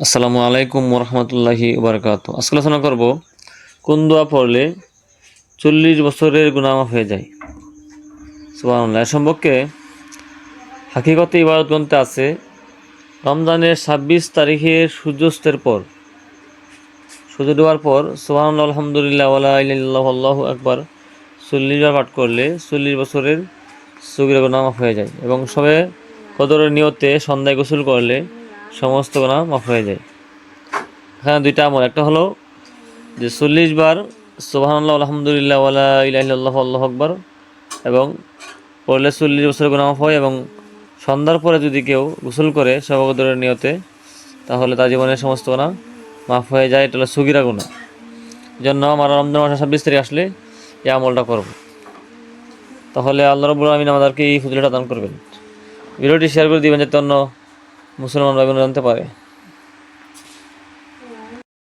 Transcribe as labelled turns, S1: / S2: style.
S1: আসসালামু আলাইকুম রহমতুল্লাহি বারকাত। আজকে আলোচনা করব কোন দোয়া পড়লে 40 বছরের গুনাহ মাফ হয়ে যায়। সুবহানাল্লাহ। এ সম্পর্কে হাকিকতে ইবাদত গ্রন্থে আছে, রমজানের 26 তারিখের সূর্যাস্তের পর, সূর্য ডোবার পর সুবহানাল্লাহ আলহামদুলিল্লাহ ওয়ালা ইলাহা ইল্লাল্লাহু আল্লাহু আকবার 40 বার পাঠ করলে 40 বছরের সগীরা গুনাহ মাফ হয়ে যায়। এবং সবে কদরের নিয়তে সন্ধ্যায় গোসল করলে সমস্ত গুনাহ মাফ হয়ে যায়। এখানে দুইটা আমল, একটা হলো যে 40 বার সুবহানাল্লাহ আলহামদুলিল্লাহ ওয়ালা ইলাহা ইল্লাল্লাহু আল্লাহু আকবার এবং পড়লে 40 বছরের গুনাহ মাফ হয়। এবং সন্ধ্যার পরে যদি কেউ গোসল করে শবে কদরের নিয়তে, তাহলে তার জীবনের সমস্ত গুনাহ মাফ হয়ে যায়। এটা হলো সগীরা গুনাহ। জন্য আমরা রমজান মাসের 26 তারিখ আসলে এই আমলটা করব। তাহলে আল্লাহ রাব্বুল আলামিন আমাদেরকে এই ফজিলতটা দান করবেন। ভিডিওটি শেয়ার করে দিবেন যাতে অন্য মুসলমানরা জানতে পারে।